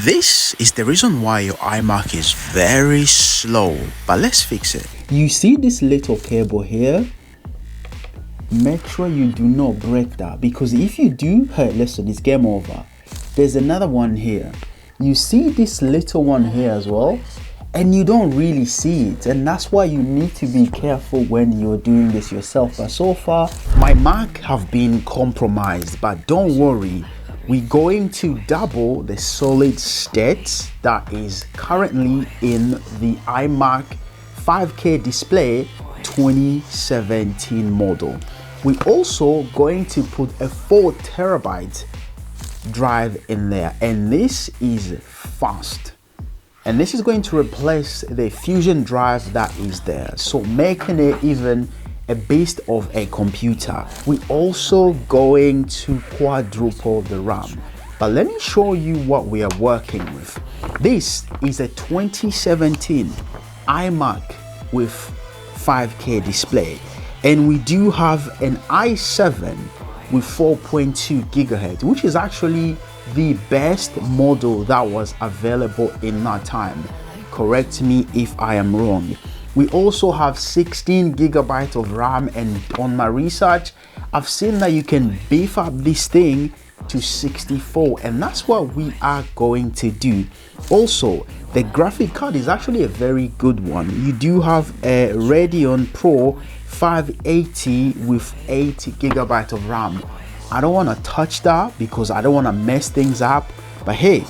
This is the reason why your iMac is very slow, but let's fix it. You see this little cable here? Make sure you do not break that, because if you do, hey, listen, it's game over. There's another one here. You see this little one here as well, and you don't really see it, and that's why you need to be careful when you're doing this yourself. But so far, my Mac have been compromised, but don't worry. We're going to double the solid state that is currently in the iMac 5K display 2017 model. We're also going to put a 4TB drive in there, and this is fast. And this is going to replace the Fusion drive that is there, so making it even a beast of a computer. We're also going to quadruple the RAM, but let me show you what we are working with. This is a 2017 iMac with 5K display, and we do have an i7 with 4.2 GHz, which is actually the best model that was available in that time. Correct me if I am wrong. We also have 16 GB of RAM, and on my research, I've seen that you can beef up this thing to 64, and that's what we are going to do. Also, the graphic card is actually a very good one. You do have a Radeon Pro 580 with 8 GB of RAM. I don't want to touch that because I don't want to mess things up, but hey,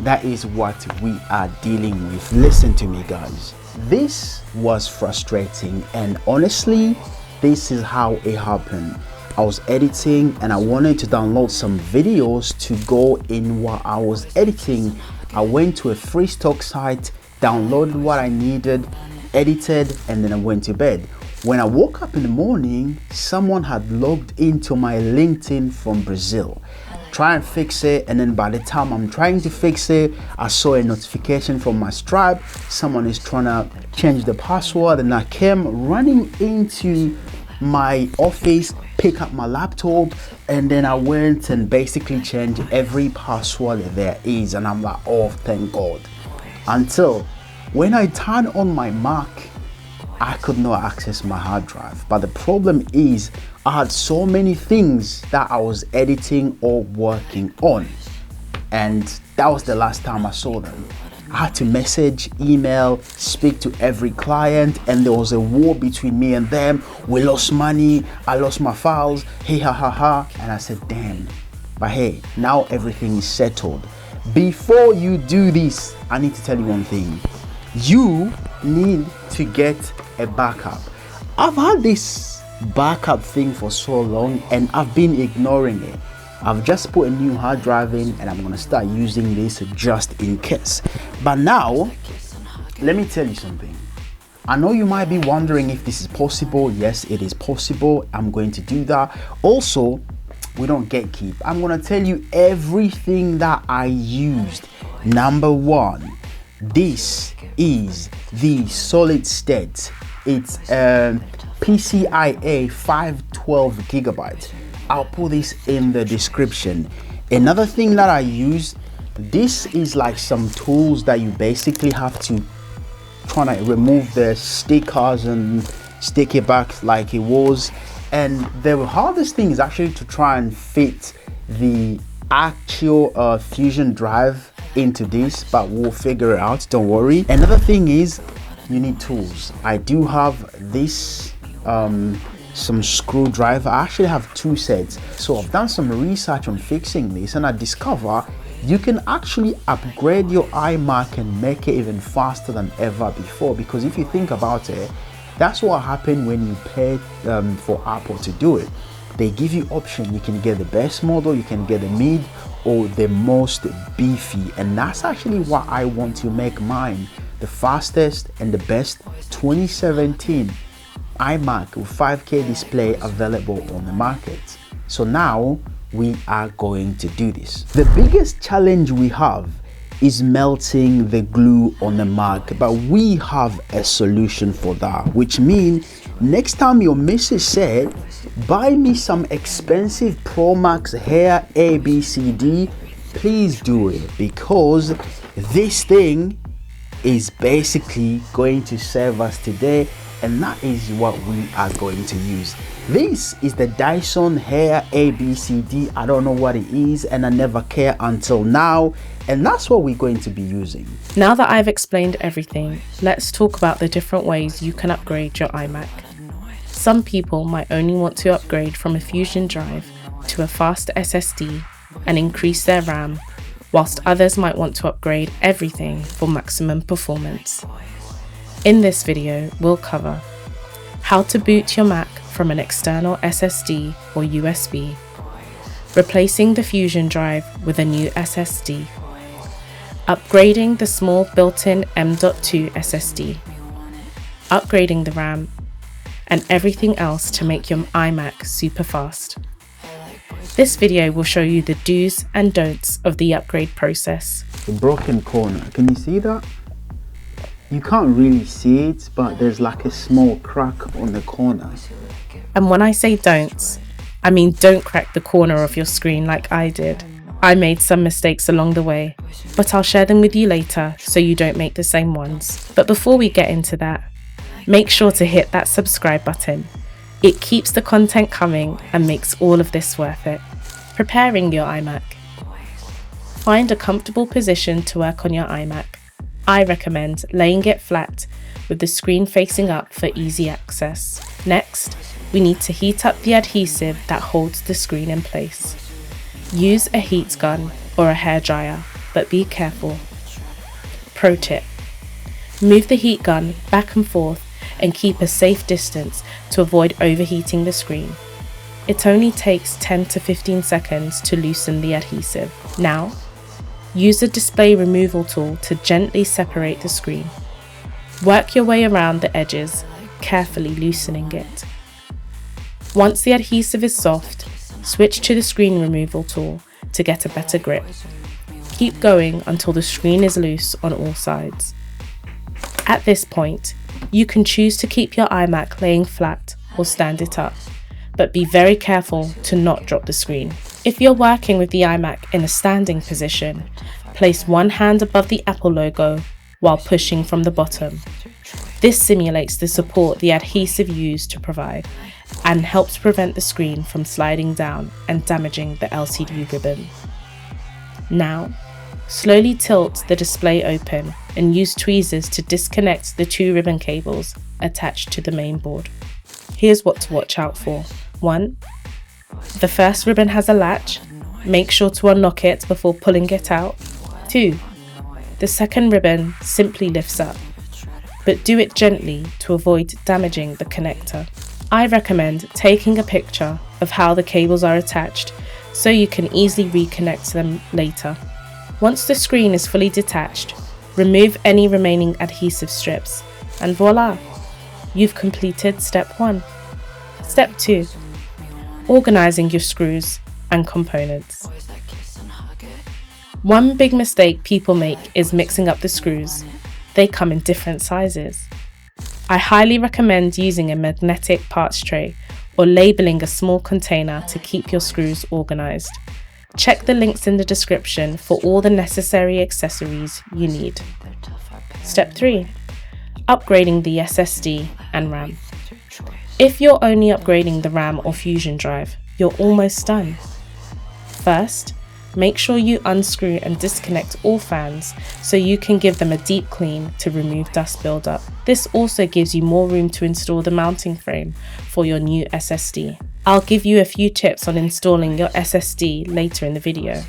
that is what we are dealing with. Listen to me, guys. This was frustrating, and honestly, this is how it happened. I was editing and I wanted to download some videos to go in while I was editing. I went to a free stock site, downloaded what I needed, edited, and then I went to bed. When I woke up in the morning, someone had logged into my LinkedIn from Brazil. Try and fix it, and then by the time I'm trying to fix it, I saw a notification from my Stripe. Someone is trying to change the password, and I came running into my office, pick up my laptop, and then I went and basically changed every password there is, and I'm like, oh, thank God. Until when I turned on my Mac, I could not access my hard drive. But the problem is I had so many things that I was editing or working on, and that was the last time I saw them. I had to message, email, speak to every client, and there was a war between me and them. We lost money, I lost my files, hey ha ha ha, and I said, damn. But hey, now everything is settled. Before you do this, I need to tell you one thing. You need to get a backup. I've had this backup thing for so long and I've been ignoring it. I've just put a new hard drive in and I'm gonna start using this just in case. But now, let me tell you something. I know you might be wondering if this is possible. Yes, it is possible. I'm going to do that. Also, we don't gatekeep. I'm gonna tell you everything that I used. Number one, this is the solid state. It's PCIe 512 GB. I'll put this in the description. Another thing that I use, this is like some tools that you basically have to try to remove the stickers and stick it back like it was. And the hardest thing is actually to try and fit the actual Fusion drive into this, but we'll figure it out, don't worry. Another thing is you need tools. I do have this some screwdriver. I actually have 2 sets, so I've done some research on fixing this, and I discover you can actually upgrade your iMac and make it even faster than ever before. Because if you think about it, that's what happened when you pay for Apple to do it. They give you option. You can get the best model, you can get the mid, or the most beefy, and that's actually what I want to make mine the fastest and the best 2017 iMac with 5K display available on the market. So now we are going to do this. The biggest challenge we have is melting the glue on the Mac, but we have a solution for that, which means next time your missus said, buy me some expensive Pro Max hair ABCD, please do it, because this thing is basically going to serve us today, and that is what we are going to use. This is the Dyson Hair ABCD. I don't know what it is, and I never care until now, and that's what we're going to be using. Now that I've explained everything, let's talk about the different ways you can upgrade your iMac. Some people might only want to upgrade from a Fusion drive to a fast SSD and increase their RAM, whilst others might want to upgrade everything for maximum performance. In this video, we'll cover how to boot your Mac from an external SSD or USB, replacing the Fusion drive with a new SSD, upgrading the small built-in M.2 SSD, upgrading the RAM, and everything else to make your iMac super fast. This video will show you the do's and don'ts of the upgrade process. The broken corner, can you see that? You can't really see it, but there's like a small crack on the corner. And when I say don'ts, I mean don't crack the corner of your screen like I did. I made some mistakes along the way, but I'll share them with you later so you don't make the same ones. But before we get into that, make sure to hit that subscribe button. It keeps the content coming and makes all of this worth it. Preparing your iMac. Find a comfortable position to work on your iMac. I recommend laying it flat with the screen facing up for easy access. Next, we need to heat up the adhesive that holds the screen in place. Use a heat gun or a hairdryer, but be careful. Pro tip: move the heat gun back and forth and keep a safe distance to avoid overheating the screen. It only takes 10 to 15 seconds to loosen the adhesive. Now, use the display removal tool to gently separate the screen. Work your way around the edges, carefully loosening it. Once the adhesive is soft, switch to the screen removal tool to get a better grip. Keep going until the screen is loose on all sides. At this point, you can choose to keep your iMac laying flat or stand it up, but be very careful to not drop the screen. If you're working with the iMac in a standing position, place one hand above the Apple logo while pushing from the bottom. This simulates the support the adhesive used to provide and helps prevent the screen from sliding down and damaging the LCD ribbon. Now, slowly tilt the display open and use tweezers to disconnect the two ribbon cables attached to the main board. Here's what to watch out for. 1. The first ribbon has a latch. Make sure to unlock it before pulling it out. 2. The second ribbon simply lifts up, but do it gently to avoid damaging the connector. I recommend taking a picture of how the cables are attached so you can easily reconnect them later. Once the screen is fully detached, remove any remaining adhesive strips, and voila! You've completed step 1. Step 2. Organizing your screws and components. One big mistake people make is mixing up the screws. They come in different sizes. I highly recommend using a magnetic parts tray or labeling a small container to keep your screws organized. Check the links in the description for all the necessary accessories you need. Step 3. Upgrading the SSD and RAM. If you're only upgrading the RAM or Fusion drive, you're almost done. First, make sure you unscrew and disconnect all fans so you can give them a deep clean to remove dust buildup. This also gives you more room to install the mounting frame for your new SSD. I'll give you a few tips on installing your SSD later in the video.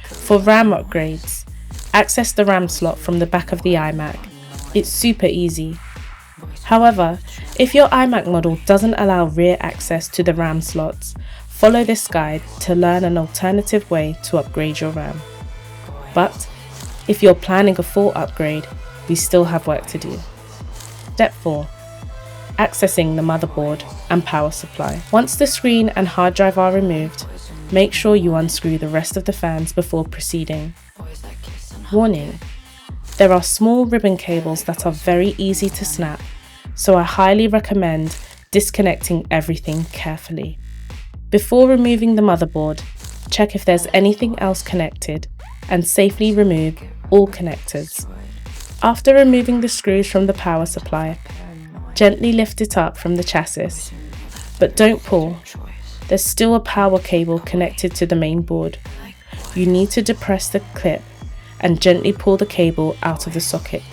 For RAM upgrades, access the RAM slot from the back of the iMac. It's super easy. However, if your iMac model doesn't allow rear access to the RAM slots, follow this guide to learn an alternative way to upgrade your RAM. But if you're planning a full upgrade, we still have work to do. Step 4. Accessing the motherboard and power supply. Once the screen and hard drive are removed, make sure you unscrew the rest of the fans before proceeding. Warning: there are small ribbon cables that are very easy to snap, so I highly recommend disconnecting everything carefully. Before removing the motherboard, check if there's anything else connected, and safely remove all connectors. After removing the screws from the power supply, gently lift it up from the chassis, but don't pull. There's still a power cable connected to the main board. You need to depress the clip and gently pull the cable out of the socket.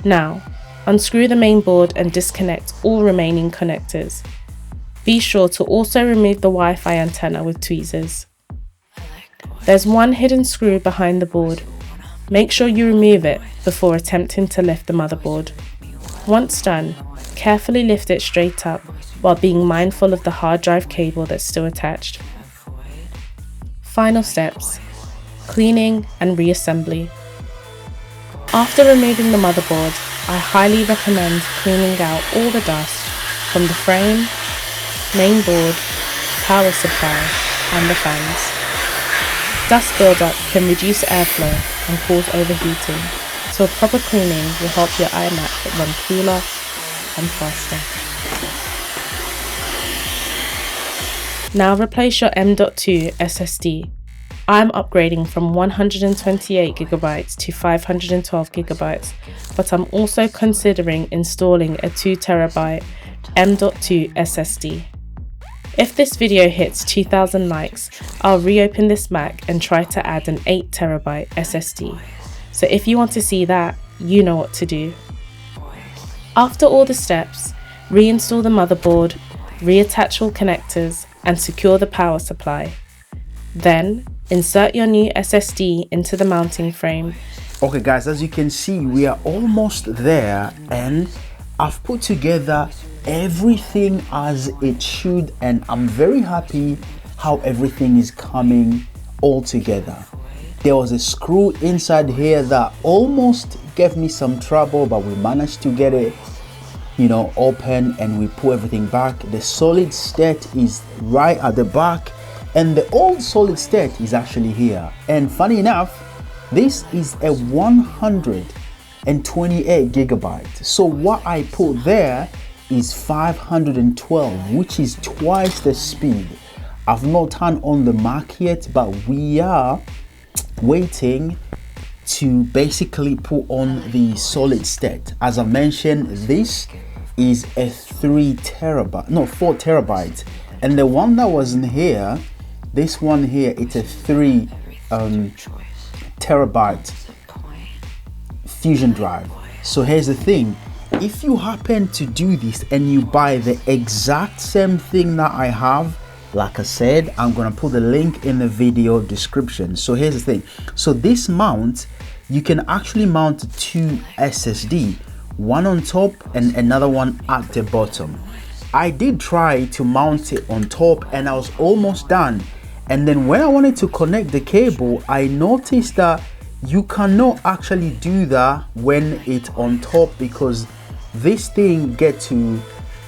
Now, unscrew the main board and disconnect all remaining connectors. Be sure to also remove the Wi-Fi antenna with tweezers. There's one hidden screw behind the board. Make sure you remove it before attempting to lift the motherboard. Once done, carefully lift it straight up while being mindful of the hard drive cable that's still attached. Final steps: cleaning and reassembly. After removing the motherboard, I highly recommend cleaning out all the dust from the frame, main board, power supply, and the fans. Dust buildup can reduce airflow and cause overheating, so proper cleaning will help your iMac run cooler and faster. Now replace your M.2 SSD. I'm upgrading from 128GB to 512GB, but I'm also considering installing a 2TB M.2 SSD. If this video hits 2000 likes, I'll reopen this Mac and try to add an 8TB SSD. So if you want to see that, you know what to do. After all the steps, reinstall the motherboard, reattach all connectors, and secure the power supply. Then, insert your new SSD into the mounting frame. Okay guys, as you can see, we are almost there, and I've put together everything as it should, and I'm very happy how everything is coming all together. There was a screw inside here that almost gave me some trouble, but we managed to get it, open, and we put everything back. The solid state is right at the back, and the old solid state is actually here. And funny enough, this is a 128GB. So what I put there is 512, which is twice the speed. I've not turned on the Mac yet, but we are waiting to basically put on the solid state. As I mentioned, this is a 4 terabyte, and the one that was in here, this one here, it's a 3 terabyte fusion drive. So here's the thing, if you happen to do this and you buy the exact same thing that I have, like I said, I'm gonna put the link in the video description. So here's the thing, so this mount, you can actually mount 2 SSD, one on top and another one at the bottom. I did try to mount it on top and I was almost done, and then when I wanted to connect the cable, I noticed that you cannot actually do that when it's on top, because this thing gets to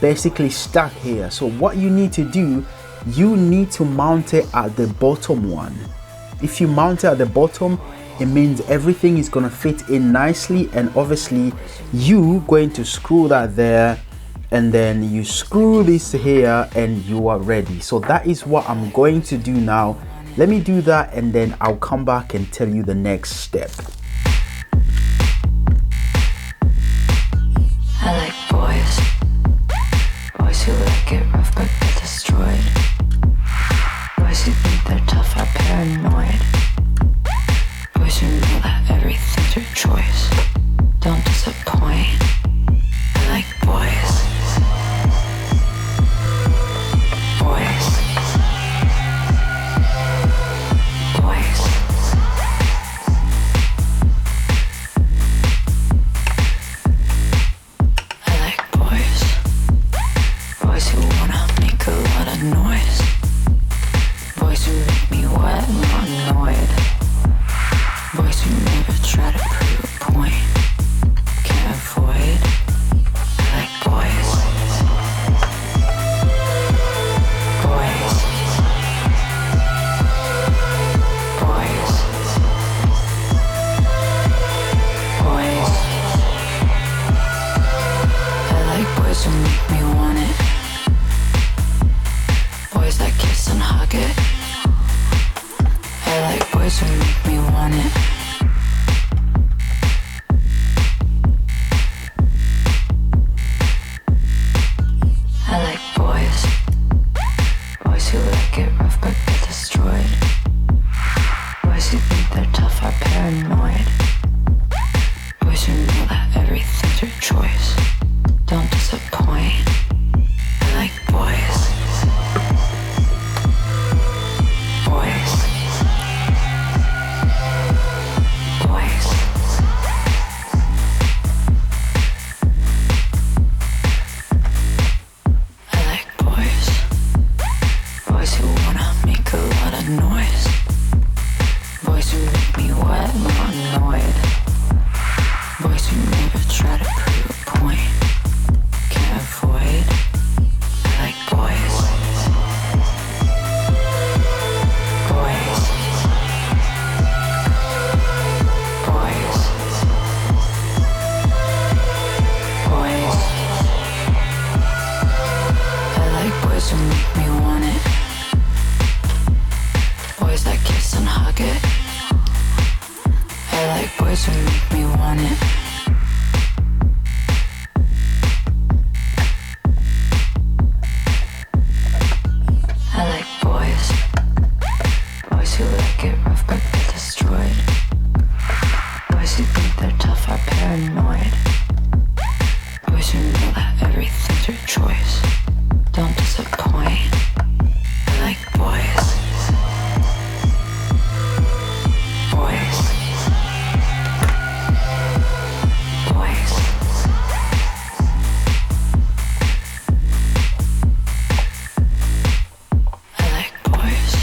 basically stuck here. So what you need to do, you need to mount it at the bottom one. If you mount it at the bottom, it means everything is going to fit in nicely, and obviously you going to screw that there, and then you screw this here and you are ready. So that is what I'm going to do now. Let me do that and then I'll come back and tell you the next step. I like boys who like it rough but get destroyed, boys who think they're tough are paranoid, boys who know that everything's your choice, don't disappoint. I like boys. like boys who make me want it. I like boys. Boys who like it rough but get destroyed. Boys who think they're tough are paranoid. Boys who know that everything's your choice. Don't disappoint. I like boys. Boys. Boys. I like boys.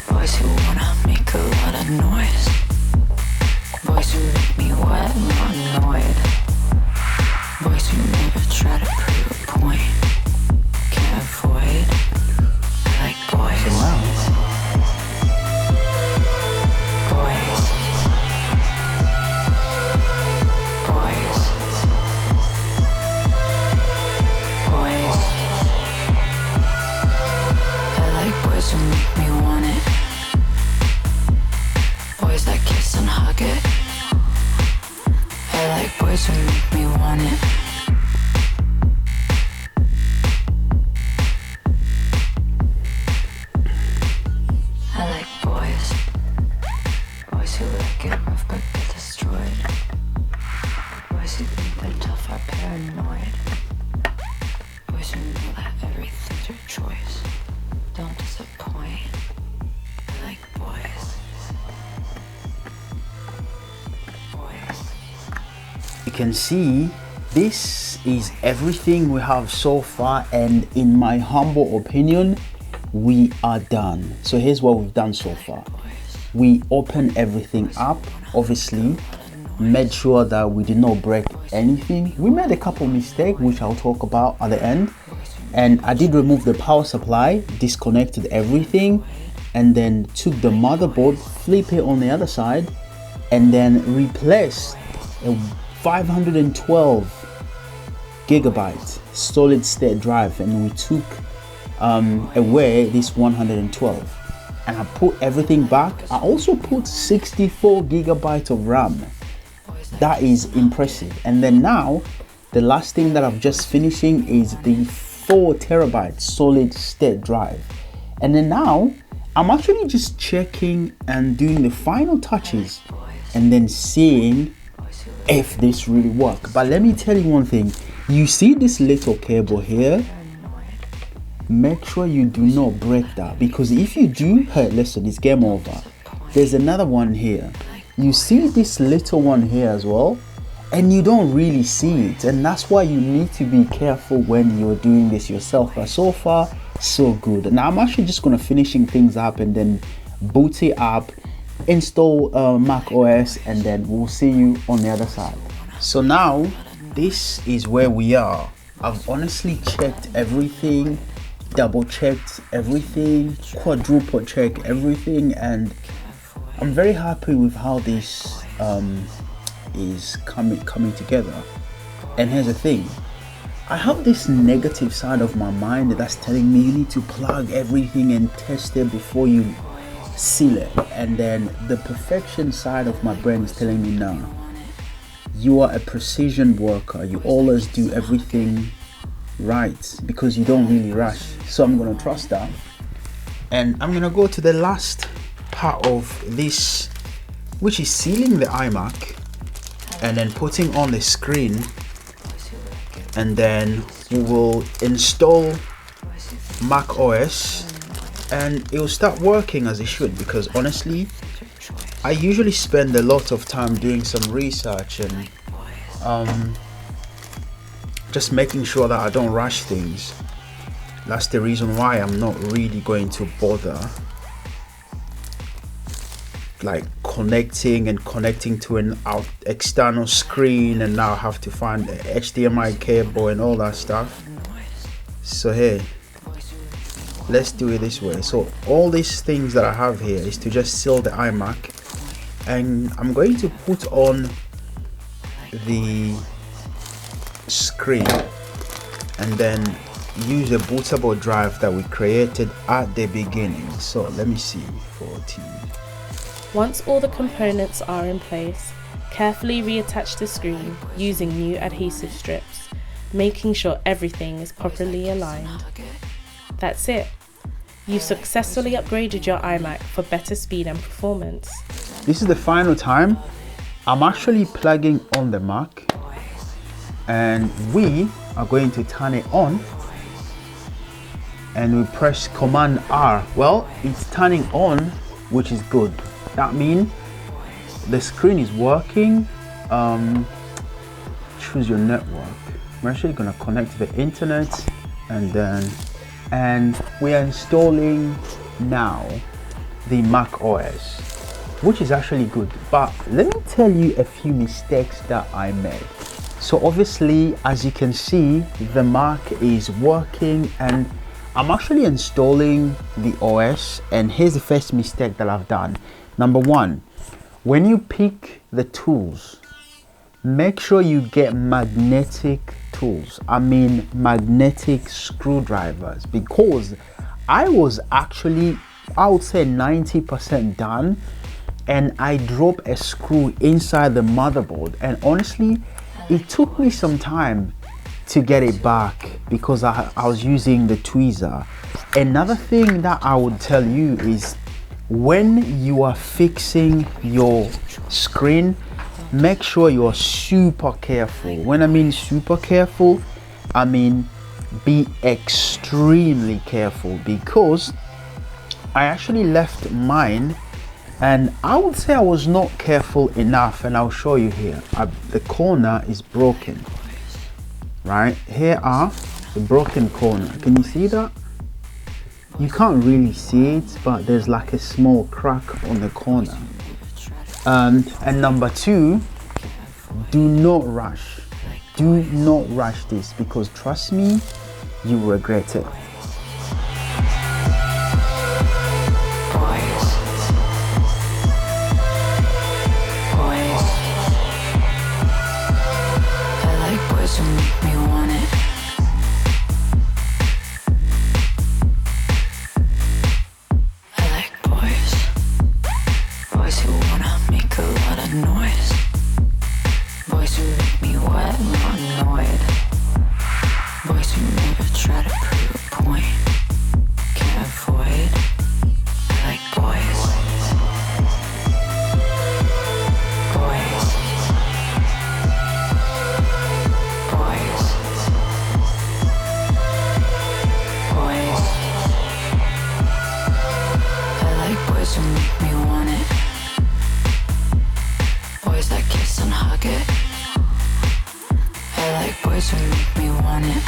Boys who wanna make a lot of noise. Boys who make me wet and annoyed. Boys who never try to prove a point. Can't avoid. I like boys. Boys. Boys. Boys. I like boys who make me want it. Boys that kiss and hug it. I like boys who make me want it. I like boys. Boys who like it rough but get destroyed. Boys who think they're tough are paranoid. Boys who know that everything's your choice. Don't disappoint. I like boys. Boys. You can see this is everything we have so far, and in my humble opinion, we are done. So here's what we've done so far. We open everything up, obviously made sure that we did not break anything. We made a couple mistakes which I'll talk about at the end, and I did remove the power supply, disconnected everything, and then took the motherboard, flip it on the other side, and then replaced a 512 gigabyte solid state drive, and we took away this 112, and I put everything back. I also put 64 gigabytes of RAM. That is impressive. And then now the last thing that I'm just finishing is the 4 terabyte solid state drive, and then now I'm actually just checking and doing the final touches and then seeing if this really works. But let me tell you one thing, you see this little cable here, make sure you do not break that, because if you do, hey, listen, it's game over. There's another one here, you see this little one here as well, and you don't really see it, and that's why you need to be careful when you're doing this yourself. But so far so good. Now I'm actually just gonna finishing things up and then boot it up, install macOS, and then we'll see you on the other side. So now this is where we are. I've honestly checked everything, double checked everything, quadruple checked everything, and I'm very happy with how this is coming together. And here's the thing, I have this negative side of my mind that's telling me you need to plug everything and test it before you seal it, and then the perfection side of my brain is telling me no, you are a precision worker, you always do everything right because you don't really rush. So I'm gonna trust that, and I'm gonna go to the last part of this, which is sealing the iMac and then putting on the screen, and then we will install macOS and it will start working as it should. Because honestly, I usually spend a lot of time doing some research and just making sure that I don't rush things. That's the reason why I'm not really going to bother like connecting to an external screen, and now have to find the HDMI cable and all that stuff. So hey, let's do it this way. So all these things that I have here is to just seal the iMac, and I'm going to put on the screen and then use a bootable drive that we created at the beginning. So let me see, 14. Once all the components are in place, carefully reattach the screen using new adhesive strips, making sure everything is properly aligned. That's it. You've successfully upgraded your iMac for better speed and performance. This is the final time. I'm actually plugging on the Mac and we are going to turn it on, and we press Command R. Well, it's turning on, which is good. That means the screen is working. Choose your network. I'm actually going to connect to the internet, and we are installing now the macOS, which is actually good. But let me tell you a few mistakes that I made. So obviously, as you can see, the Mac is working and I'm actually installing the OS, and here's the first mistake that I've done. Number one, when you pick the tools, make sure you get magnetic tools. I mean magnetic screwdrivers, because I was actually, I would say 90% done, and I dropped a screw inside the motherboard, and honestly it took me some time to get it back because I was using the tweezer. Another thing that I would tell you is when you are fixing your screen, make sure you are super careful. When I mean super careful, I mean be extremely careful, because I actually left mine and I would say I was not careful enough, and I'll show you here. The corner is broken. Right, here are the broken corner. Can you see that? You can't really see it, but there's like a small crack on the corner. And number two, do not rush. Do not rush this, because trust me, you will regret it. To make me want it. I like boys who wanna make a lot of noise, boys who make me wet and annoyed, boys who never try to prove a point, can't avoid. I like boys. To make me want it. Boys that kiss and hug it. I like boys who make me want it.